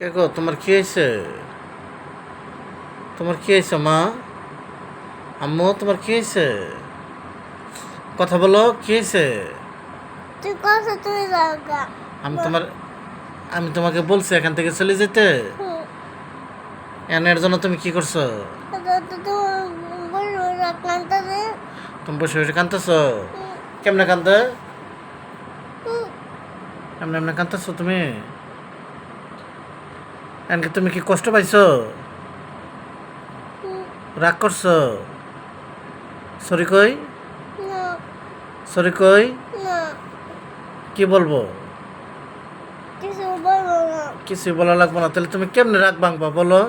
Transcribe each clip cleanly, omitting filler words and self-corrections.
কে গো তোমার কি হয়েছে? তোমার কি হয়েছে মা? আম্মু তোমার কি হয়েছে? কথা বলো, কি হয়েছে? তুই কথা তুই লাগা আমি তোমার আমি তোমাকে বলছি এখান থেকে চলে যেতে। এর জন্য তুমি কি করছো? তুমি বসে বসে কান্দতেছো? কেমনে কান্দে? এমনি এমনি কান্দতেছো তুমি? এনকে তুমি কি কষ্ট পাইছো? রাগ করছো? সরি কই? সরি কই? কি বলবো? কিছু বলা লাগবো না, তাহলে তুমি কেমনে রাগ ভাঙবা বলো?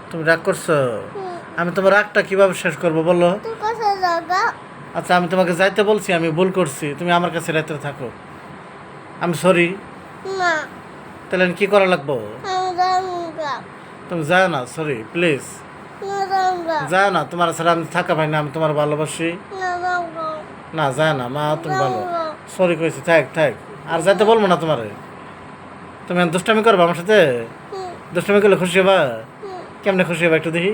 তুমি রাগ করছো? আমি তোমার রাগটা কিভাবে শেষ করবো বলো? আচ্ছা, আমি তোমাকে যাইতে বলছি, আমি ভুল করছি, তুমি আমার কাছে রাইতে থাকো। আমি সরি। তাহলে কি করা লাগবো? তুমি যাও না, সরি প্লিজ যাও না, তোমার ছাড়া আমি থাকা পাই না, আমি তোমার ভালোবাসি। না যায় না মা, তুমি ভালো। সরি কইছি, থাক থাক, আর যাইতে বলবো না তোমারে। তুমি দুষ্টামি করবা আমার সাথে? দুষ্টামি করলে খুশি হবা? কেমনে খুশি হবা একটু দেখি?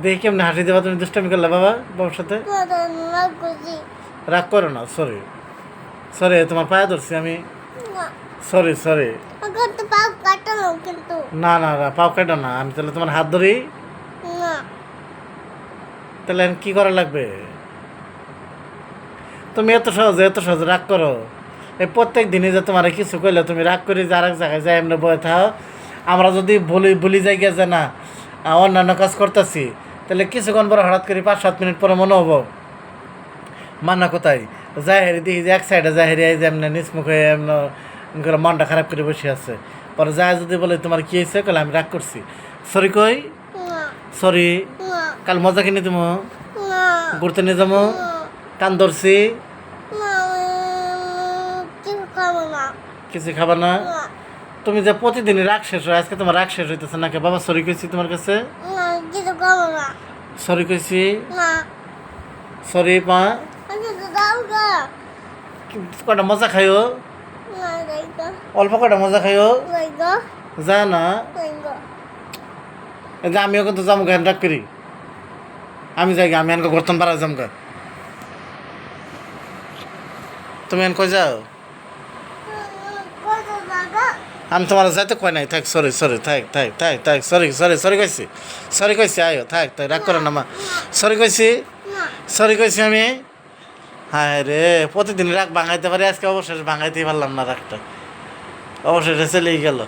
দেখি কেমনে হাসি দেবা তুমি দুষ্টামি করলে বাবা বাবার সাথে? রাগ করো না, সরি সরি, তোমার পায়ে ধরছি আমি। Sorry sorry. না না না, পাও কাটো না, আমি তাহলে তোমার হাত ধরি। তাহলে কি করা লাগবে? তুমি এত সহজে রাগ করো? এই প্রত্যেক দিনই যে তোমার কিছু কইলে তুমি রাগ করে যে আরেক জায়গায় যাই এমনি বয়ে থাও। আমরা যদি ভুলি যাই গিয়ে যে না অন্যান্য কাজ করতেছি, তাহলে কিছুক্ষণ পরে হঠাৎ করে 5-7 মিনিট পরে মনে হবো মান্না কোথায়, জাহেরি দেখি যে এক সাইডে জাহেরি এই যে এমনি নিচমুখ হয়ে এমনি করে মনটা খারাপ করে বসে আছে। পরে যায় যদি বলে তোমার কি হয়েছে, কালে আমি রাগ করছি। সরি কই? সরি। কাল মজা কিনে তুমি ঘুরতে নিয়ে যাবো, কান ধরছি। কিছু খাবা না? তুমি যে প্রতিদিনই রাগ শেষ হয়, আজকে তোমার রাগ শেষ হইতেছে নাকি বাবা? সরি কইছি তোমার কাছে, সরি কইছি। সরি মা। কটা মজা খাইও, অল্প কটা মজা খাইও, যা না। এই যে আমিও কিন্তু যাবো গান রাগ করি, আমি যাই আমি এনকে গর্তন পাড়া যাম গা। তুমি এন কই যাও? আমি তোমার যাইতে কয় নাই, থাক সরি সরি, থাক থাক থাক থাক, সরি সরি সরি কইছি, সরি কইছি, আয়ো থাক থাক, রাগ করো না মা। সরি কইছি, সরি কইছি আমি। হায় রে, প্রতিদিন রাগ ভাঙাইতে পারি, আজকে অবশেষে ভাঙাইতেই পারলাম না রাগটা, অবশেষে চলেই গেল।